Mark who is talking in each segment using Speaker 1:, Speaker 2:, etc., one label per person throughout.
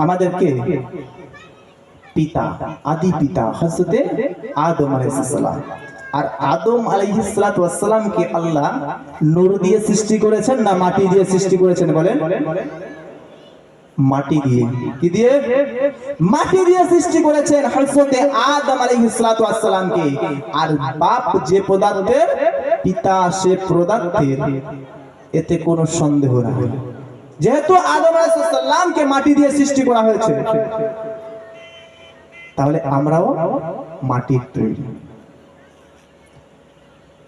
Speaker 1: আমাদেরকে পিতা, আদি পিতা হযরতে আদম আলাইহিস সালাম। আর আদম আলাইহিস সালাতু ওয়াস সালামকে আল্লাহ নূর দিয়ে সৃষ্টি করেছেন না মাটি দিয়ে সৃষ্টি করেছেন বলেন? মাটি দিয়ে। কি দিয়ে? মাটি দিয়ে সৃষ্টি করেছেন হযরতে আদম আলাইহিস সালাতু ওয়াস সালামকে। আর বাপ যে পদার্থের, পিতা সে পদার্থের, এতে কোনো সন্দেহ নাই। যেহেতু আদম আলাইহিস সালামকে মাটি দিয়ে সৃষ্টি করা হয়েছে, তাহলে আমরাও মাটির তৈরি।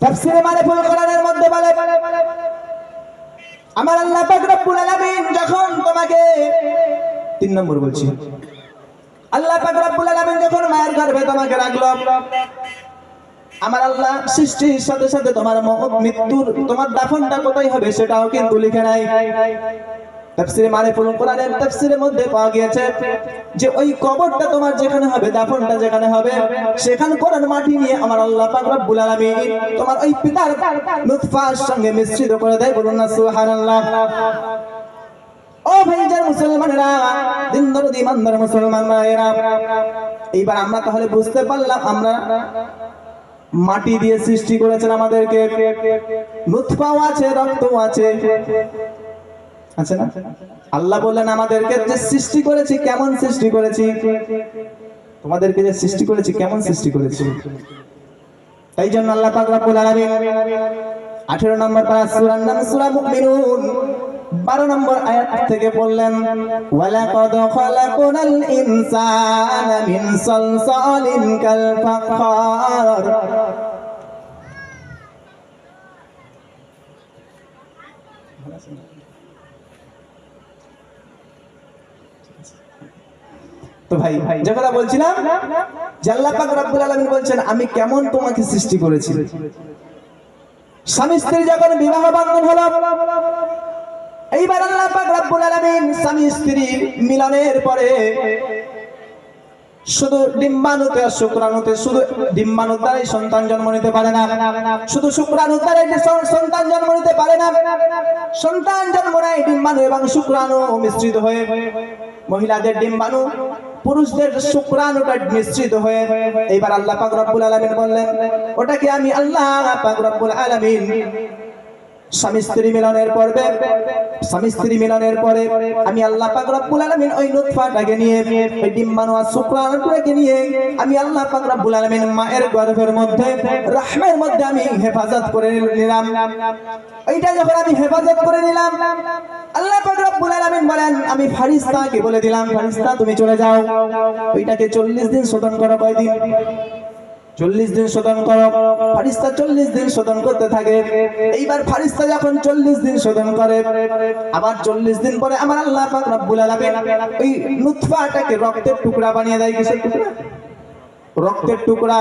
Speaker 1: তাফসীরে মারিফুল কোরআনের মধ্যে বলে আমার আল্লাহ পাক রব্বুল আলামিন যখন তোমাকে 3 নম্বর বলছি, আল্লাহ পাক রব্বুল আলামিন যখন মায়ের গর্ভে তোমাকে রাখলো, আমার আল্লাহ সৃষ্টির সাথে সাথে তোমার মৃত্যুর, তোমার দাফনটা কোথায় হবে সেটাও কিন্তু লিখে নাই। তাফসীরে মারিফুল কোরআনের তাফসীরের মধ্যে পাওয়া গিয়েছে যে ওই কবরটা তোমার যেখানে হবে, দাফনটা যেখানে হবে, সেখান কোরআন মাটি নিয়ে আমার আল্লাহ পাক রব্বুল আলামিন তোমার ওই পিতার নুতফার সঙ্গে মিশ্রিত করে দেয়। বলুন না সুবহানাল্লাহ। ও ভাইজান মুসলমানেরা, দিনদার ইমানদার মুসলমান ভাইরা, এইবার আমরা তাহলে বুঝতে পারলাম আমরা মাটি দিয়ে সৃষ্টি করেছেন আমাদেরকে, নুতফাও আছে, রক্তও আছে, আছে না? আল্লাহ বললেন আমাদেরকে যে সৃষ্টি করেছি, কেমন সৃষ্টি করেছি? তোমাদেরকে যে সৃষ্টি করেছি কেমন সৃষ্টি করেছি? তাই জন্য আল্লাহ পাক রব্বুল আলামিন 18 নম্বর পারা সূরার নাম সূরা মুমিনুন 12 নম্বর আয়াত থেকে বললেন ওয়ালাকাদ খালাকনাল ইনসানা মিন সালসালিন কাল ফাখার। তো ভাই যে কথা বলছিলাম, যে আল্লাহ পাক রব্বুল আলামিন বলছেন আমি কেমন তোমাকে সৃষ্টি করেছি। স্বামী স্ত্রী যখন বিবাহ বন্ধন হলো, এইবার আল্লাহ পাক রব্বুল আলামিন স্বামী স্ত্রীর মিলনের পরে শুধু ডিম্বাণুতে আর শুক্রাণুতে, শুধু ডিম্বাণুর দ্বারাই সন্তান জন্ম নিতে পারে না, শুধু শুক্রাণুর দ্বারাই সন্তান জন্ম নিতে পারে না। সন্তান জন্ম নেয় ডিম্বাণু এবং শুক্রাণু মিশ্রিত হয়ে। মহিলাদের ডিম্বাণু, পুরুষদের শুক্রাণুটা মিশ্রিত হয়ে। এইবার আল্লাহ পাক রব্বুল আলামিন বললেন ওটাকে আমি আল্লাহ পাক রব্বুল আলামিন স্বামী স্ত্রী মিলনের পরে, স্বামী স্ত্রী মিলনের পরে আমি আল্লাহ পাক রব্বুল আলামিন ওই নুতফাটাকে নিয়ে, ওই ডিম্বাণু আর শুক্রাণুটাকে নিয়ে আমি আল্লাহ পাক রব্বুল আলামিন মায়ের গর্ভের মধ্যে, রাহমের মধ্যে আমি হেফাজত করে নিলাম। ওইটা যখন আমি হেফাজত করে নিলাম, আল্লাহ পাক রব্বুল আলামিন বলেন আমি ফেরেশতাকে বলে দিলাম ফেরেশতা তুমি চলে যাও, ওইটাকে 40 দিন শোধন করো। কয়দিন? 40 দিন শোধন করো। ফেরেশতা 40 দিন শোধন করতে থাকে। এইবার ফেরেশতা যখন 40 দিন শোধন করে, আবার 40 দিন পরে আমার আল্লাহ পাক রব্বুল আলামিন ওই নুতফাটাকে রক্তের টুকরা বানিয়ে দেয়। কিসের টুকরা? রক্তের টুকরা।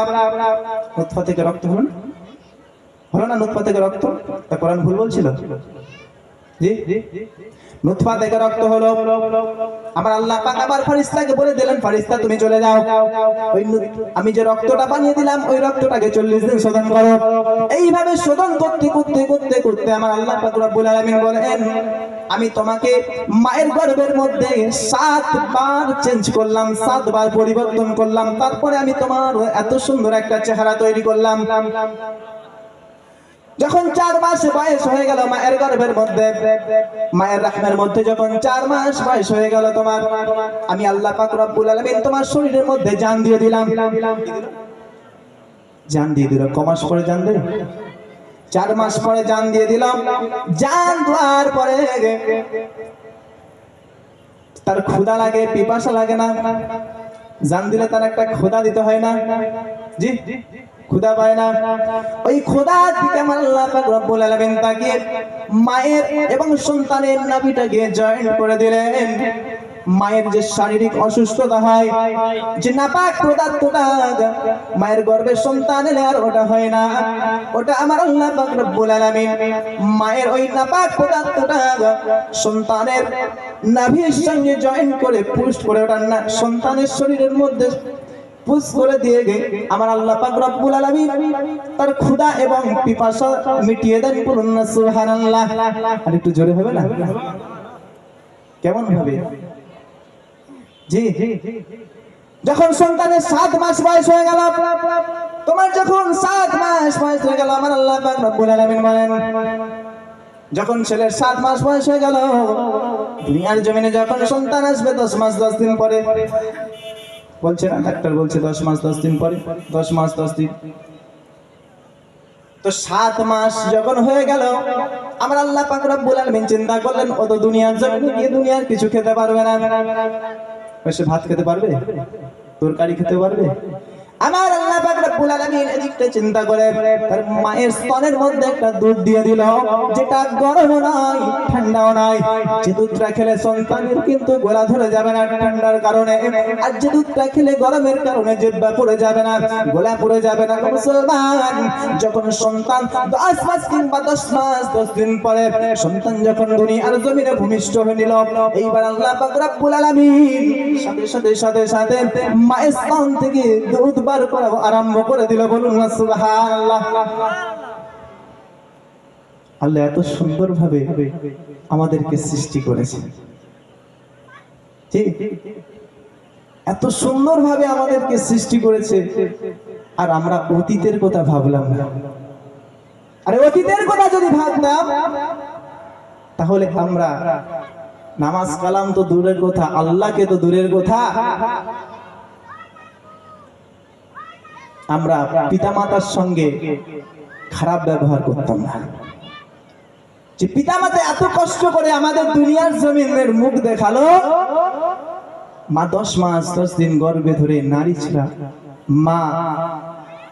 Speaker 1: নুতফা থেকে রক্ত হলো না? হলো না? নুতফা থেকে রক্ত। তা কোরআন ভুল বলছিল? জি, নুতফা থেকে রক্ত হলো। আমার আল্লাহ পাক আবার ফেরেশতাকে বলে দিলেন ফেরেশতা তুমি চলে যাও, ওই আমি যে রক্তটা বানিয়ে দিলাম ওই রক্তটাকে 40 দিন শোধন করো। এইভাবে শোধন করতে করতে করতে করতে আমার আল্লাহ পাক রব্বুল আলামিন বলেন আমি তোমাকে মায়ের গর্ভের মধ্যে 7 বার চেঞ্জ করলাম, 7 বার পরিবর্তন করলাম। তারপরে আমি তোমার এত সুন্দর একটা চেহারা তৈরি করলাম। যখন 4 মাস বয়স হয়ে গেল মায়ের গর্ভের মধ্যে, মায়ের রাহমের মধ্যে যখন 4 মাস বয়স হয়ে গেল তোমার, আমি আল্লাহ পাক রব্বুল আলামিন তোমার শরীরের মধ্যে জান দিয়ে দিলাম। জান দিয়ে দিল। ক মাস পরে জান দিল? 4 মাস পরে জান দিয়ে দিলাম। জান দেওয়ার পরে তার ক্ষুধা লাগে, পিপাসা লাগে না? জান দিলে তার একটা ক্ষুধা দিতে হয় না? জি, ক্ষুধা পায় না? ওই ক্ষুধা থেকে আমার আল্লাহ পাক রব্বুল আলামিন তাকে মায়ের এবং সন্তানের নাভিটাকে জয়েন্ট করে দিলেন। মায়ের যে শারীরিক অসুস্থতা হয়, যে নাপাক পদার্থটা মায়ের গর্ভে সন্তান এলে আর ওটা হয় না, ওটা আমার আল্লাহ পাক রব্বুল আলামিন মায়ের ওই নাপাক পদার্থটা সন্তানের নাভির সঙ্গে জয়েন্ট করে পুশ করে ওটা সন্তানের শরীরের মধ্যে পুশ করে দিয়ে গে আমার আল্লাহ পাক রব্বুল আলামিন তার ক্ষুধা এবং পিপাসা মিটিয়ে দেন। বলুন না সুবহানাল্লাহ। আর একটু জোরে হবে না? কেমন ভাবে? জি, যখন সন্তানের 7 মাস বয়স হয়ে গেল, তোমার যখন 7 মাস বয়স হয়ে গেল, আমার আল্লাহ পাক রব্বুল আলামিন বলেন, যখন ছেলের 7 মাস বয়স হয়ে গেল, দুনিয়ার জমিনে যখন সন্তান আসবে 10 মাস 10 দিন পরে, বলছে না ডাক্তার বলছে 10 মাস 10 দিন পরে, 10 মাস 10 দিন, তো 7 মাস যখন হয়ে গেল, আমার আল্লাহ পাক রব্বুল আলামিন চিন্তা করলেন, ও তো দুনিয়ার জমিনে গিয়ে দুনিয়ার কিছু খেতে পারবে না, সে ভাত খেতে পারবে, তরকারি খেতে পারবে? আমার আল্লাহ পাক রব্বুল আলামিন এদিকটা চিন্তা করে তার মায়ের স্তনের মধ্যে একটা দুধ দিয়ে দিল, যেটা গরমও নয় ঠান্ডাও নয়। যে দুধটা খেলে সন্তানের কিন্তু গলা ধরে যাবে না ঠান্ডার কারণে, আর যে দুধটা খেলে গরমের কারণে জিহ্বা পড়ে যাবে না, গলা পড়ে যাবে না। মুসলমান, যখন সন্তান 10 মাস কিংবা 10 মাস 10 দিন পরে সন্তান যখন দুনিয়ার জমিনে ভূমিষ্ঠ হয়ে নিল, এইবার আল্লাহ পাক রব্বুল আলামিন সাথে সাথে সাথে মায়ের স্তন থেকে দুধ বার করা আরম্ভ করে দিল। বলুন না সুবহানাল্লাহ। আল্লাহ এত সুন্দর ভাবে আমাদেরকে সৃষ্টি করেছে, এত সুন্দর ভাবে আমাদেরকে সৃষ্টি করেছে, আর আমরা অতীতের কথা ভাবলাম না। আরে অতীতের কথা যদি ভাবতাম, তাহলে আমরা নামাজ কালাম তো দূরের কথা, আল্লাহকে তো দূরের কথা, আমরা পিতামাতার সঙ্গে খারাপ ব্যবহার করতাম না। যে পিতামাতা এত কষ্ট করে আমাদের দুনিয়ার জমিনের মুখ দেখালো, মা 10 মাস 10 দিন গর্ভে ধরে নারী ছিল, মা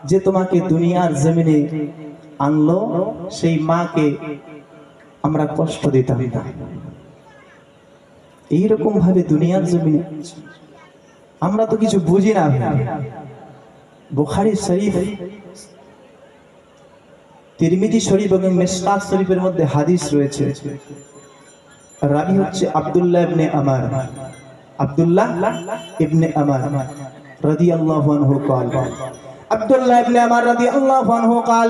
Speaker 1: যে তোমাকে দুনিয়ার জমিনে আনলো, সেই মাকে আমরা কষ্ট দিতাম না। এইরকম ভাবে দুনিয়ার জমিনে আমরা তো কিছু বুঝি না। বুখারী শরীফ, তিরমিজি শরীফ এবং মিশকাত শরীফের মধ্যে হাদিস রয়েছে। রাবী হচ্ছে আব্দুল্লাহ ইবনে আমার, আব্দুল্লাহ ইবনে আমার রাদিয়াল্লাহু আনহু قال, আব্দুল্লাহ ইবনে আমার রাদিয়াল্লাহু আনহু قال,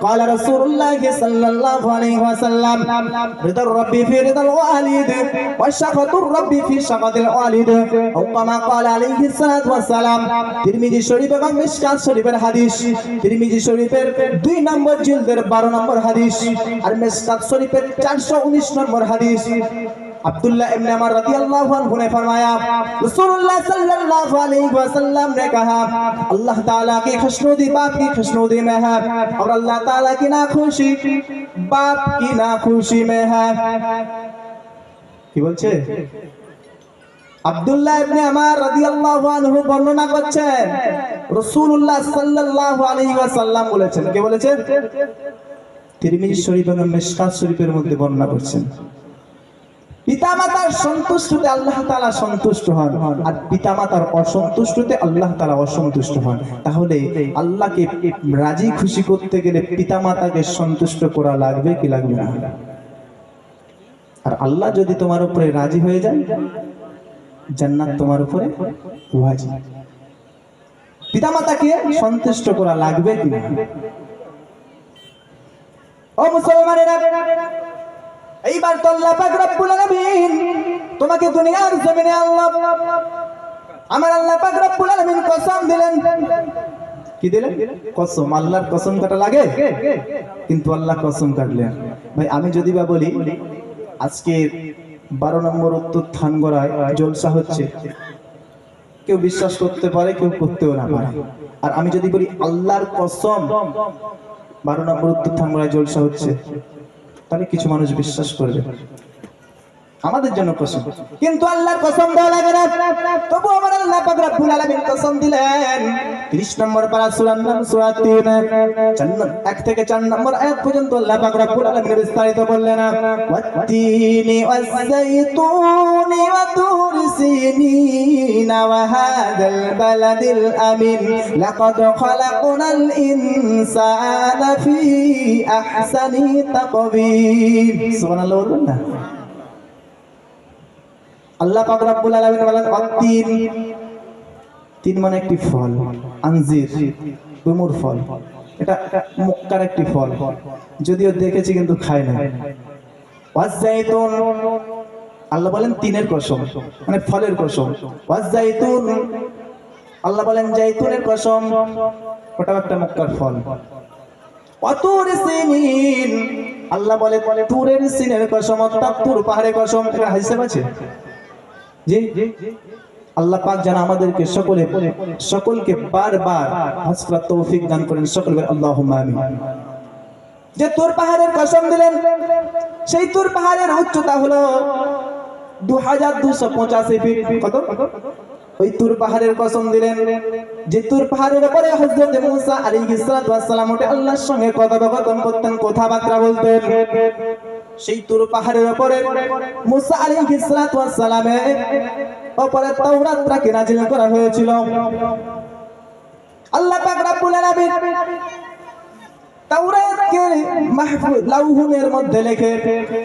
Speaker 1: قال رسول الله صلى الله عليه وسلم, رضا الرب في رضا الوالد وسخط الرب في سخط الوالد, أو كما قال عليه الصلاة والسلام। তিরমিজি শরীফ এবং মিশকাত শরীফের হাদিস। তিরমিজি শরীফের 2 নম্বর জিলদের 12 নম্বর হাদিস, আর মিশকাত শরীফের 419 নম্বর হাদিস। अब्दुल्ला इब्ने उमर रदियल्लाहु अन्हु ने फरमाया, रसूलुल्लाह सल्लल्लाहु अलैहि वसल्लम ने कहा, अल्लाह ताला की खुशनुदी बाप की खुशनुदी में है, और अल्लाह ताला की नाखुशी बाप की नाखुशी में है। কি বলছে? আব্দুল্লাহ ইবনে উমর রাদিয়াল্লাহু আনহু বর্ণনা করছেন, রাসূলুল্লাহ সাল্লাল্লাহু আলাইহি ওয়াসাল্লাম বলেছেন। কে বলেছেন? তিরমিজি শরীফ এবং মিশকাত শরীফের মধ্যে বর্ণনা করছেন। পিতামাতার সন্তুষ্টিতে আল্লাহ তাআলা সন্তুষ্ট হন, আর পিতামাতার অসন্তুষ্টিতে আল্লাহ তাআলা অসন্তুষ্ট হন। তাহলে আল্লাহকে রাজি খুশি করতে গেলে পিতামাতাকে সন্তুষ্ট করা লাগবে কি লাগবে না? আর আল্লাহ যদি তোমার উপরে রাজি হয়ে যায়, জান্নাত তোমার উপরে ওয়াজিব। পিতামাতাকে সন্তুষ্ট করা লাগবে কি না? ও মুসলমানেরা, এইবার তো আল্লাহ পাক রব্বুল আলামিন তোমাকে দুনিয়ার জমিনে আল্লাহ, আমার আল্লাহ পাক রব্বুল আলামিন কসম দিলেন। কি দিলেন? কসম। আল্লাহর কসম কাটা লাগে, কিন্তু আল্লাহ কসম কাটলেন। ভাই আমি যদি বা বলি আজকে 12 নম্বর উত্তর থানগড়ায় জলসা হচ্ছে, কেউ বিশ্বাস করতে পারে, কেউ করতেও না পারে। আর আমি যদি বলি আল্লাহর কসম 12 নম্বর উত্তর থানগড়ায় জলসা হচ্ছে, তাহলে কিছু মানুষ বিশ্বাস করবে, আমাদের জন্য কসম। কিন্তু আল্লাহর কসম দেওয়া লাগে না, তবু আমার আল্লাহ পাক রব্বুল আলামিন কসম দিলেন। 30 নম্বর পারা সূরার নাম সূরা 3, 1 থেকে 4 নম্বর আয়াত পর্যন্ত আল্লাহ পাক রব্বুল আলামিন বিস্তারিত বললেন, ওয়াত-তিনি ওয়াজ-যাইতুনি ওয়া তুরি সিনিনা ওয়া হাযাল বালাদিল আমিন লাকাদ খালাকনাল ইনসানা ফি আহসানি তাকবীর। সুবহানাল্লাহ বলুন না। আল্লাহ পাক রব্বুল আলামিন বলেন তিন, তিন মানে একটি ফল, আনজির ডুমুর ফল, এটা মক্কার একটি ফল, যদিও দেখেছি কিন্তু খাই না। ওয়াজ-যাইতুন, আল্লাহ বলেন তিনের কসম, মানে ফলের কসম। ওয়াজাইতুন, আল্লাহ বলেন জাইতুনের কসম, ওটাও একটা মক্কার ফল। ওয়াতুর সিনিন, আল্লাহ বলে তুরের সিনের কসম, অর্থাৎ তুর পাহাড়ের কসম। এটা হাদিসে আছে জি। আল্লাহ পাক যেন আমাদেরকে সকলকে বারবার হজ করার তৌফিক দান করেন। সকলে আল্লাহুম্মা আমিন। যে তুর পাহাড়ের কসম দিলেন, সেই তুর পাহাড়ের উচ্চতা হলো 2285 ফিট। কত? ওই তুর পাহাড়ের কসম দিলেন, যে তুর পাহাড়ের উপরে হযরত মুসা আলাইহিস সালাম উঠে আল্লাহর সঙ্গে কথোপকথন করতেন, কথাবার্তা বলতেন। সেই তুর পাহাড়ের উপরে মুসা আলাইহিস সালামের উপরে তাওরাতকে নাযিল করা হয়েছিল। আল্লাহ পাক রব্বুল আলামিন তাওরাতকে মাহফুজ লাউহুনের মধ্যে লিখে,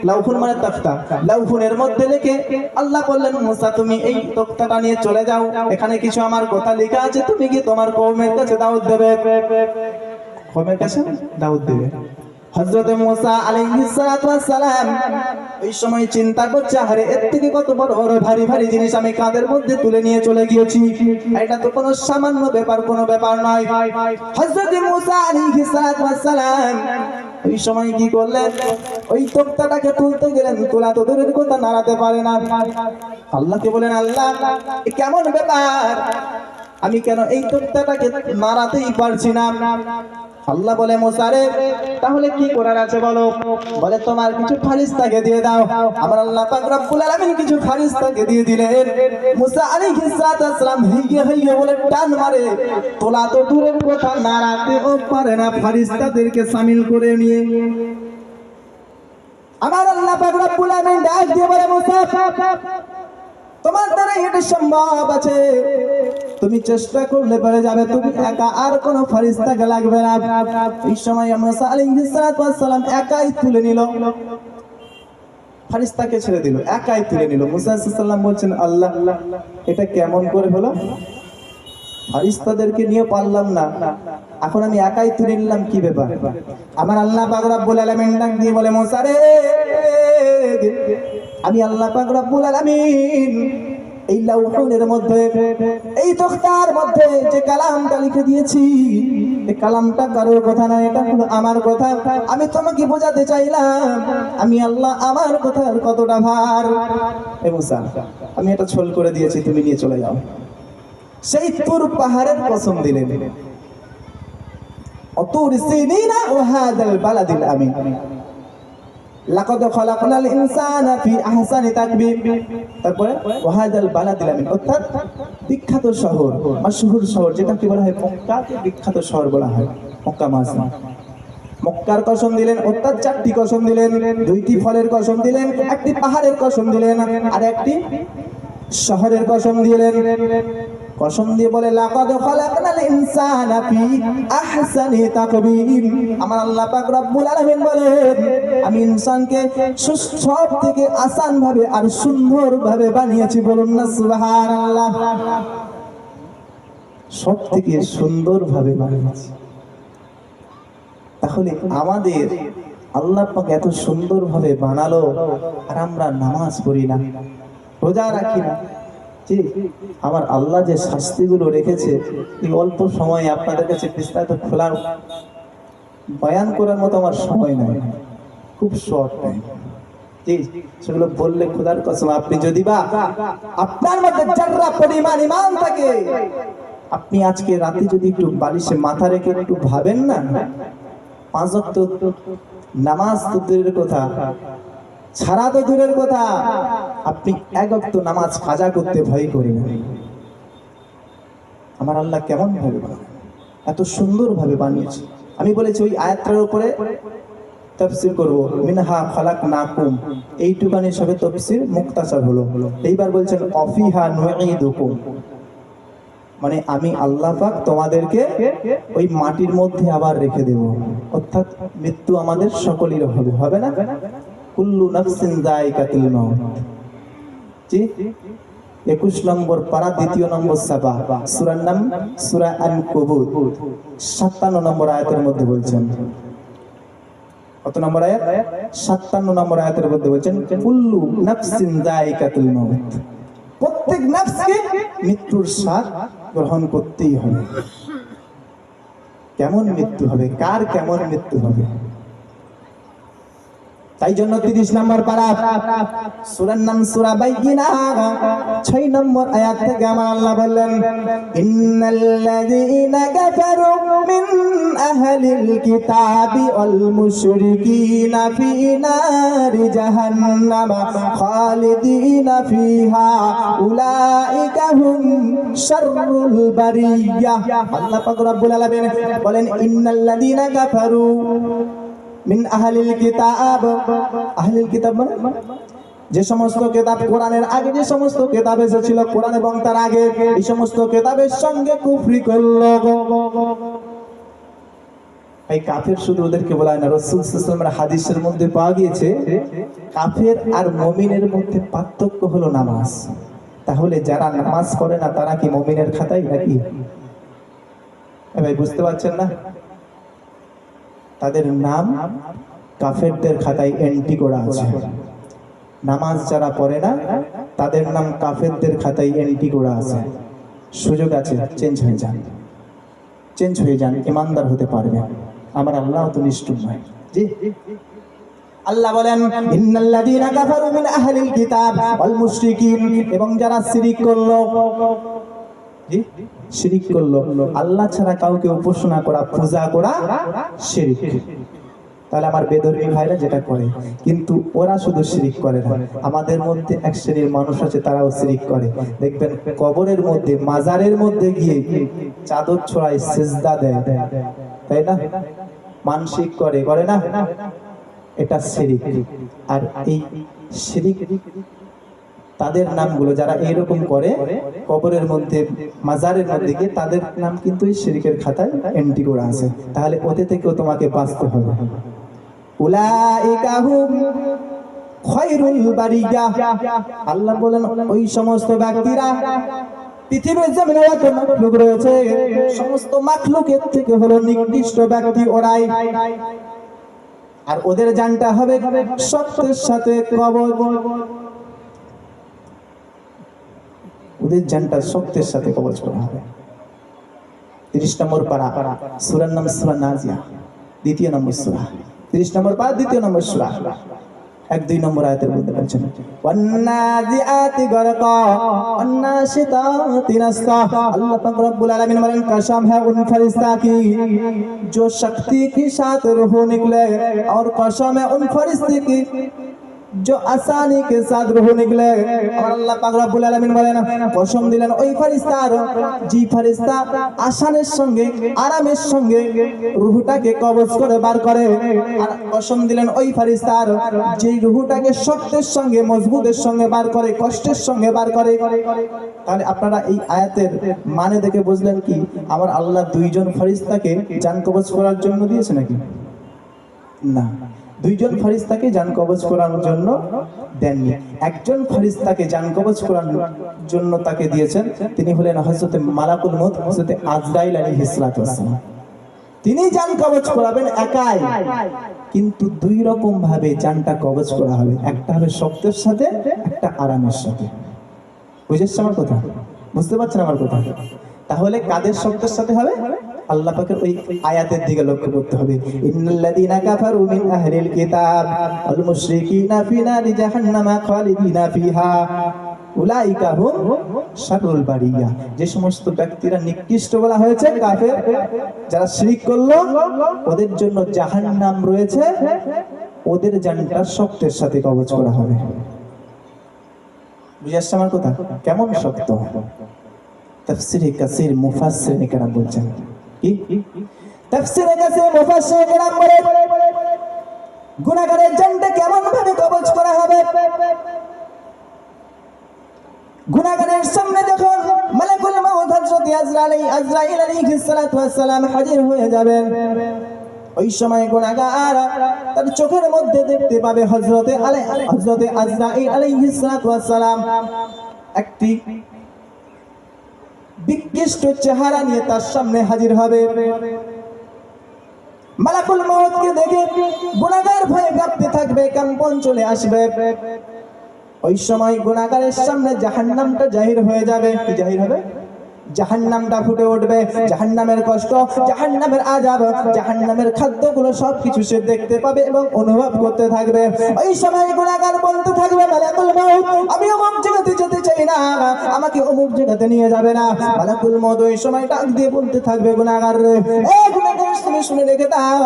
Speaker 1: লাউহুন মানে তক্তা, লাউহুনের মধ্যে লিখে আল্লাহ বললেন মুসা তুমি এই তক্তাটা নিয়ে চলে যাও, এখানে কিছু আমার কথা লেখা আছে, তুমি কি তোমার কওমের কাছে দাওয়াত দেবে। কওমের কাছে দাওয়াত দেবে। হযরত মুসা আলাইহিস সালাম ওই সময় চিন্তা করছে, আরে এর থেকে কত বড় বড় ভারী ভারী জিনিস আমি কাঁধের মধ্যে তুলে নিয়ে চলে গিয়েছি, এটা তো কোনো সামান্য ব্যাপার, কোনো ব্যাপার নয়। হযরত মুসা আলাইহিস সালাম ওই সময় কি করলেন, ওই তক্তাটাকে তুলতে গেলেন, তোলা তো দূরের কথা, নাড়াতে পারে না। আল্লাহকে বলেন আল্লাহ এ কেমন ব্যাপার, আমি কেন এই তক্তাটাকে নাড়াতেই পারছি না। আল্লাহ বলে মুসা রে তাহলে কি করার আছে বলো। বলে তোমার কিছু ফারিস্তাকে দিয়ে দাও। আমার আল্লাহ পাক রব্বুল আলামিন কিছু ফারিস্তাকে দিয়ে দিলেন। মুসা আলাইহিস সালাম হিয়ে বলে টান মারে, তোলা তো দূরের কথা, নাড়াতেও পারে না, ফারিস্তাদেরকে শামিল করে নিয়ে আমার আল্লাহ পাক রব্বুল আলামিন ডাক দিয়ে বলে মুসা তোমার দ্বারা এটা সম্ভব আছে, তুমি চেষ্টা করলে পেরে যাবে, তুমি একা, আর কোনো ফারিস্তাকে লাগবে না। এই সময় মুসা আলাইহিস সালাম একাই তুলে নিল, ফারিস্তাকে ছেড়ে দিল, একাই তুলে নিল। মুসা আলাইহিস সালাম বলছেন আল্লাহ এটা কেমন করে হলো, ফারিস্তাদেরকে নিয়ে পারলাম না, এখন আমি একাই তুলে নিলাম, কি ব্যাপার। আমার আল্লাহ পাক রব্বুল আলামিন ডাক দিয়ে বলে মুসা রে আমি আল্লাহ পাক রব্বুল আলামিন এই লাউহুনের মধ্যে, এই তখতার মধ্যে যে কালামটা লিখে দিয়েছি, এই কালামটা কারোর কথা না, এটা হলো আমার কথা। আমি তোমাকে বোঝাতে চাইলাম আমি আল্লাহ আমার কথার কতটা ভার। এ মুসা আমি এটা ছল করে দিয়েছি, তুমি নিয়ে চলে যাও। সেই তুর পাহাড়ের কসম দিলেন, অতুর সিনিনা ওয়া হাদাল বালাদিল আমিন, লাকাদ খালাকনাল ইনসানা ফি আহসানি তাকবীর। তারপরে ওয়া হাদাল বালাদিল আমিন, অর্থাৎ বিখ্যাত শহর, মাশহুর শহর, যেটাকে বলা হয় মক্কাকে বিখ্যাত শহর বলা হয়, মক্কা মাসা। মক্কার কসম দিলেন, অর্থাৎ চারটি কসম দিলেন, দুইটি ফলের কসম দিলেন, একটি পাহাড়ের কসম দিলেন, আর একটি শহরের কসম দিলেন। কসম দিয়ে বলে লাকাদ খালাকনাল ইনসানা ফি আহসানি তাকবীর। আমার আল্লাহ পাক রব্বুল আলামিন বলেন আমি ইনসানকে সবথেকে আসান ভাবে আর সুন্দর ভাবে বানিয়েছি। বলুন না সুবহানাল্লাহ। সবথেকে সুন্দর ভাবে বানিয়েছি। তাহলে আমাদের আল্লাহ পাক এত সুন্দর ভাবে বানালো, আর আমরা নামাজ পড়ি না, রোজা রাখি না। আমার আল্লাহ যে শাস্তিগুলো রেখেছে, এই অল্প সময় আপনাদের কাছে বিস্তারিত খোলার বয়ান করার মতো আমার সময় নাই, খুব শর্ট টাইম। সেগুলো বললে খোদার কসম আপনি যদি বা আপনার মধ্যে যারা পরিমাণ ঈমান থাকে, আপনি আজকে রাতে যদি একটু বালিশে মাথা রেখে একটু ভাবেন না, 5 ওয়াক্ত নামাজ তো দূরের কথা, ছাড়া তো দূরের কথা, আপনি 1 ওয়াক্ত নামাজ কাজা করতে ভয় করেন। আমার আল্লাহ কেমন ভাবে এত সুন্দর ভাবে বানিয়েছে। আমি বলেছি ওই আয়াতটার উপরে তাফসীর করব, মিনহা খালাকনাকুম, এইটুকানি সবে তাফসীর মুক্তাসার হলো। এইবার বলছেন অফিহা নুঈদুকুম, মানে আমি আল্লাহ পাক তোমাদেরকে ওই মাটির মধ্যে আবার রেখে দেব, অর্থাৎ মৃত্যু আমাদের সকলের হবে, হবে না? কুল্লু নাফসিন যায়কাতুল মাউত। জি 21 নম্বর পারা 2 নম্বর সাবা, সূরার নাম সূরা আন-কাবুত, 57 নম্বর আয়াতের মধ্যে বলছেন কত নম্বর আয়াত? 57 নম্বর আয়াতের মধ্যে বলছেন কুল্লু নাফসিন যায়িকাতুল মাউত, প্রত্যেক নফসকে মৃত্যুর স্বাদ গ্রহণ করতেই হবে। কেমন মৃত্যু হবে, কার কেমন মৃত্যু হবে? তাই জন্য 30 নম্বর পারা, সূরার নাম সূরা বাইয়িনা, 6 নম্বর আয়াত থেকে আমার আল্লাহ বললেন ইন্নাল্লাযীনা কাফারু মিন আহলিল কিতাবি ওয়াল মুশরিকিনা ফি নারি জাহান্নাম খালিদিনা ফিহা উলাইকা হুম শাররুল বারিয়া। আল্লাহ পাক রব্বুল আলামিন বলেন ইন্নাল্লাযীনা কাফারু মিন আহলিল কিতাব, আহলিল কিতাব মানে যে সমস্ত কিতাব, কোরআনের আগে যে সমস্ত কিতাব এসেছিল, কোরআন এবং তার আগে এই সমস্ত কিতাবের সঙ্গে কুফরি করলো। এই কাফের শুধু ওদেরকে বলা হয় না, রাসূল সাল্লাল্লাহু আলাইহি ওয়াসাল্লামের হাদিসের মধ্যে পাওয়া গিয়েছে কাফের আর মুমিনের মধ্যে পার্থক্য হলো নামাজ। তাহলে যারা নামাজ পড়ে না তারা কি মুমিনের খাতায় নাকি? ভাই বুঝতে পারছেন না? তাদের নাম কাফেরদের খাতায় এন্ট্রি করা আছে। নামাজ যারা পড়ে না তাদের নাম কাফেরদের খাতায় এন্ট্রি করা আছে। সুযোগ আছে, চেঞ্জ হয়ে যান, চেঞ্জ হয়ে যান, ইমানদার হতে পারবেন। আমার আল্লাহ তো নিষ্ঠুর নয়। জি, আল্লাহ বলেন ইন্নাল্লাযীনা কাফারু মিন আহলিল কিতাব ওয়াল মুশরিকিন, এবং যারা শিরক করলো, জি শিরিক করলো, আল্লাহ ছাড়া কাউকে উপাসনা করা, পূজা করা শিরিক। তাহলে আমার বেদরী ভাইরা যেটা করে, কিন্তু ওরা শুধু শিরিক করে না, আমাদের মধ্যে এক শ্রেণীর মানুষ আছে তারাও শিরিক করে। দেখবেন কবরের মধ্যে, মাজারের মধ্যে গিয়ে চাদর ছড়ায়, সিজদা দেয়, তাই না? মানসিক করে, করে না? এটা শিরিক। আর এই শিরিক তাদের নামগুলো যারা এইরকম করে কবরের মধ্যে, মাজারের মধ্যে গিয়ে, তাদের নাম কিন্তু এই শিরকের খাতায় এন্ট্রি করা আছে। তাহলে ওতে থেকেও তোমাকে বাঁচতে হবে। উলাইকা হুম খায়রুল বারিয়া, আল্লাহ বলেন ওই সমস্ত ব্যক্তিরা, পৃথিবীর জমিনে যত মাখলুক রয়েছে সমস্ত মাখলুকের থেকে হলো নিকৃষ্ট ব্যক্তি ওরাই। আর ওদের জানটা হবে সত্যের সাথে কবজ, ওদের জানটা শক্তির সাথে কবজ করা হবে। 30 নম্বর পারা, সূরার নাম সূরা নাজিয়া, 2 নম্বর সূরা, 30 নম্বর পারা, 2 নম্বর সূরা, 1-2 নম্বর আয়াতের মধ্যে বলছেন ওয়ান্নাজিআতি গরকা ওয়ান্নাশিতাতি নাশতা। আল্লাহ পাক রব্বুল আলামিন বলেন कसम है उन फरिश्ता की जो शक्ति के साथ रूह निकले, और कसम है उन फरिश्ते की जो आसानी के साथ रूह निकले। और अल्लाह पाक रब्बुल आलामीन বলেন কসম দিলেন ওই ফেরেশতার, যে ফেরেশতা আসানের সঙ্গে, আরামের সঙ্গে রূহটাকে কবজ করে বার করে। আর কসম দিলেন ওই ফেরেশতার, যে রূহটাকে শক্তের সঙ্গে, মজবুতের সঙ্গে বার করে, কষ্টের সঙ্গে বার করে। তাহলে আপনারা এই আয়াতের মানে দেখে বুঝলেন কি আমার আল্লাহ 2 জন ফেরেশতাকে জান কবজ করার জন্য দিয়েছে নাকি? না, 2 জন ফেরেশতাকে জান কবজ করার জন্য দেননি। একজন ফেরেশতাকে জান কবজ করার জন্য তাকে দিয়েছেন, তিনি হলেন হযরত মালাকুল মউত, হযরত আজরাইল আলাইহিস সালাতু ওয়াস সালাম। তিনি জান কবজ করাবেন একাই, কিন্তু 2 রকম ভাবে জানটা কবজ করা হবে। একটা হবে শক্তের সাথে, একটা আরামের সাথে। বুঝেছেন আমার কথা? বুঝতে পারছেন আমার কথা? তাহলে কাদের শক্তের সাথে হবে? আল্লাহ পাকের ওই আয়াতের দিকে লক্ষ্য করতে হবে। ইন্নাল্লাযীনা কাফারু মিন আহলিল কিতাব ওয়াল মুশরিকিনা ফি নারি জাহান্নাম খালিদিনা ফিহা উলাইকা হুম শাররুল বারিয়া। যে সমস্ত ব্যক্তিরা নিকৃষ্ট বলা হয়েছে, কাফের, যারা শিরক করলো, ওদের জন্য জাহান্নাম রয়েছে, ওদের জানটা শক্তের সাথে কবজ করা হবে। বুঝাচ্ছে আমার কথা? কেমন শক্ত? তাফসীরে কাসীর মুফাসসিরিন কেরাম বলছেন কি? তাফসীরে কাসীর মুফাসসিরিন কেরাম বলে গুনাহগারের জানটা কেমন ভাবে কবজ করা হবে? গুনাহগারের সামনে যখন মালাকুল মউত হযরত আজরাইল আলাইহিস সালাতু ওয়াস সালাম হাজির হয়ে যাবেন, ওই সময় গুনাহগার তার চোখের মধ্যে দেখতে পাবে হযরত আজরাইল আলাইহিস সালাতু ওয়াস সালাম একটি বিকৃষ্ট চেহারা নিয়ে তার সামনে হাজির হবে। মালাকুল মউতকে দেখে গুনাহগার ভয়ে কাঁপতে থাকবে, কম্পন চলে আসবে। ওই সময় গুনাহগারের সামনে জাহান্নামটা জাহির হয়ে যাবে। কি জাহির হবে? জাহান্নামটা ফুটে উঠবে। জাহান্নামের কষ্ট, জাহান্নামের আযাব, জাহান্নামের খাদ্যগুলো সবকিছু সে দেখতে পাবে এবং অনুভব করতে থাকবে। ওই সময় গুনাহগার বলতে থাকবে, মালাকুল মউত, আমি অমুক জায়গাতে যেতে চাই না, আমাকে অমুক জায়গাতে নিয়ে যাবে না। মালাকুল মউত ওই সময় ডাক দিয়ে বলতে থাকবে, গুনাহগার রে, এই গুনাহগার, তুমি শুনে রেখে দাও,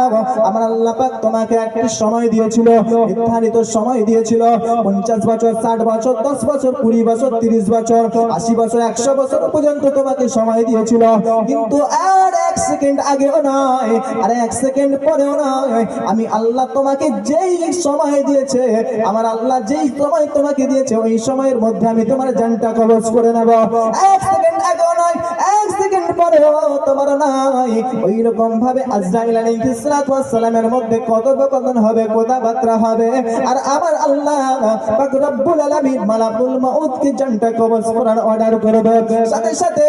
Speaker 1: আমার আল্লাহ পাক তোমাকে একটা সময় দিয়েছিল, নির্ধারিত সময় দিয়েছিল। 50 বছর, 60 বছর, 10 বছর, 20 বছর, 30 বছর, 80 বছর, 100 বছর পর্যন্ত তোমাকে সময় দিয়েছিল। কিন্তু আর 1 সেকেন্ড আগেও নয়, আর 1 সেকেন্ড পরেও নয়, আমি আল্লাহ তোমাকে যেই সময় দিয়েছে, আমার আল্লাহ যেই সময় তোমাকে দিয়েছে, ওই সময়ের মধ্যে আমি তোমার জানটা কবজ করে নেব। 1 সেকেন্ড আগেও নয়, 1 সেকেন্ড পরেও তোমার নয়। ওই রকম ভাবে আজরাইল আলাইহিস সালাতু ওয়াস সালামের মধ্যে কথোপকথন হবে, কথাবার্তা হবে, আর আমার আল্লাহ পাক রব্বুল আলামিন মালাকুল মউতকে জানটা কবজ করার অর্ডার করবে। সাথে সাথে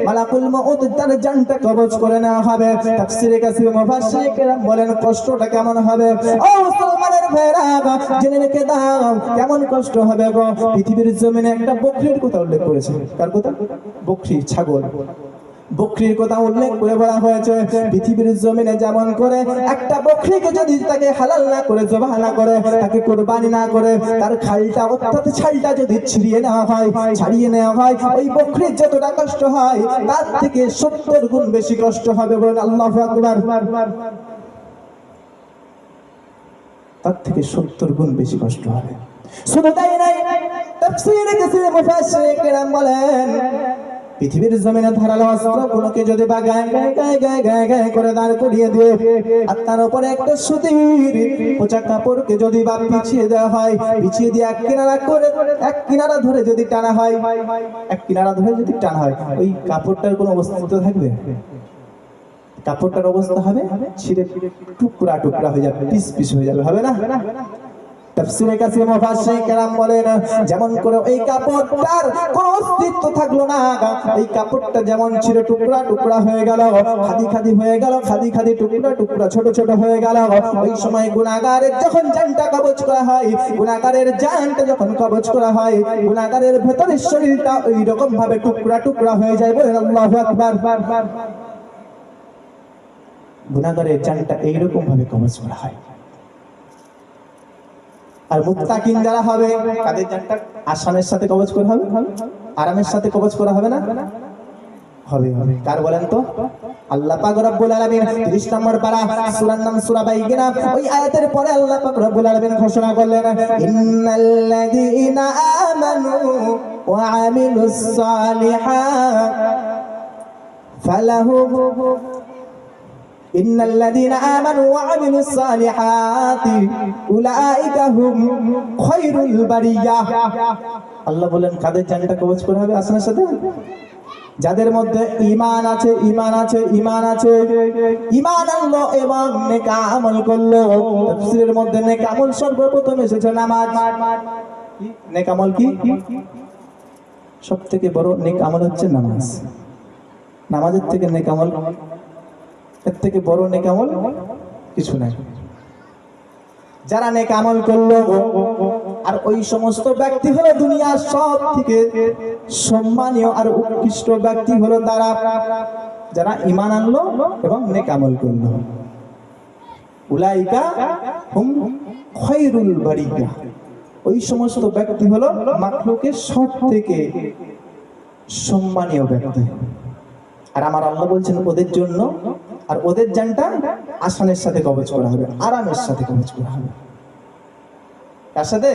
Speaker 1: মালাকুল মউত তার জানটা কবজ করে নেওয়া হবে। তাফসীরে কাসির মুফাসসিরিন কেরাম বলেন, কষ্টটা কেমন হবে? ও মুসলমানের ভাইরা, জেনে রেখে দাও কেমন কষ্ট হবে গো। পৃথিবীর জমিনে একটা বকরির কথা উল্লেখ করেছে। কার কথা? বকরি, ছাগল। বকরির কথা উল্লেখ করে বলা হয়েছে, পৃথিবীর জমিনে যেমন করে একটা বকরিকে যদি তাকে হালাল না করে, জবাহ না করে, তাকে কুরবানি না করে, তার খালটা অর্থাৎ ছালটা যদি ছিঁড়িয়ে নেওয়া হয়, ছাড়িয়ে নেওয়া হয়, ওই বকরির যতটা কষ্ট হয় তার থেকে 70 গুণ বেশি কষ্ট হবে। বলেন আল্লাহু আকবার। তার থেকে 70 গুণ বেশি কষ্ট হবে। শুধু তাই নাই, তাফসীরে কাসির মুফাসসিরিন কেরাম বলেন, পৃথিবীর জমিনে ধারালো অস্ত্রগুলোকে যদি বা গায়ে গায়ে গায়ে গায়ে গায়ে করে দাঁড় করিয়ে দিয়ে, আর তার উপরে একটা সুতির পোশাক কাপড়কে যদি বা পিছিয়ে দেওয়া হয়, পিছিয়ে দিয়ে এক কিনারা ধরে যদি টানা হয়, এক কিনারা ধরে যদি টানা হয়, ওই কাপড়টার কোনো অস্তিত্ব থাকবে? কাপড়টার অবস্থা হবে ছিঁড়ে টুকরা টুকরা হয়ে যাবে, পিস পিস হয়ে যাবে, হবে না? তাফসীরে কাসির মুফাসসিরিন কেরাম বলেন, যেমন করে এই কাপড়টার কোনো অস্তিত্ব থাকলো না, এই কাপড়টা যেমন ছিঁড়ে টুকরা টুকরা হয়ে গেল, খাদি খাদি হয়ে গেল, খাদি খাদি টুকরা টুকরা ছোট ছোট হয়ে গেল। ওই সময় গুনাহগারের যখন জানটা কবজ করা হয়, গুনাহগারের জানটা যখন কবজ করা হয়, গুনাহগারের ভেতরের শরীরটা ওই রকম ভাবে টুকরা টুকরা হয়ে যায়। বলেন আল্লাহু আকবার। গুনাহগারের জানটা এইরকম ভাবে কবজ করা হয়। আর মুত্তাকিন যারা হবে, তাদের জানটা আসানের সাথে কবজ করা হবে, আরামের সাথে কবজ করা হবে না? হবে হবে। কার বলেন তো? আল্লাহ পাক রব্বুল আলামিন 30 নম্বর পারা, সূরার নাম সূরা বাইয়িনা। ওই আয়াতের পরে আল্লাহ পাক রব্বুল আলামিন ঘোষণা করলেন, ইন্নাল্লাযীনা আমানু ওয়া আমিলুস সালিহাত ফালাহুম ইন্নাল্লাযীনা আমানু ওয়া আমিলুস সালিহাতি উলাইকা হুম খায়রুল বারিয়াহ। আল্লাহ বলেন, কাদের জানটা কবজ করা হবে আসনের সাথে? যাদের মধ্যে ঈমান আছে, ঈমান আছে, ঈমান আছে, ঈমান আনলো এবং নেক আমল করলো। তাফসীরের মধ্যে নেক আমল সর্বপ্রথম এসেছে নামাজ। নেক আমল কি? সবথেকে বড় নেক আমল হচ্ছে নামাজ। নামাজের থেকে নেক আমল, এর থেকে বড় নেক আমল কিছু নাই। যারা নেক আমল করলো, আর ওই সমস্ত ব্যক্তি হলো দুনিয়ার সব থেকে সম্মানীয় আর উৎকৃষ্ট ব্যক্তি হলো তারা যারা ঈমান আনলো এবং নেক আমল করলো। উলাইকা হুম খায়রুল বারিয়া। ওই সমস্ত ব্যক্তি হলো মাখলুকের সব থেকে সম্মানীয় ব্যক্তি। আর আমার আল্লাহ বলছেন ওদের জন্য, আর ওদের জানটা আসানের সাথে কবজ করা হবে, আরামের সাথে কবজ করা হবে। কার সাথে?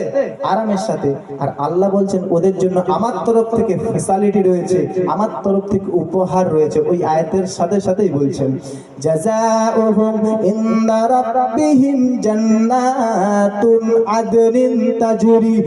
Speaker 1: আরামের সাথে। আর আল্লাহ বলছেন ওদের জন্য আমার তরফ থেকে ফ্যাসিলিটি রয়েছে, আমার তরফ থেকে উপহার রয়েছে। ওই আয়াতের সাথে সাথেই বলছেন, জাযাউহুম ইনদা রাব্বিহিম জান্নাতুন আদনিন তাজরি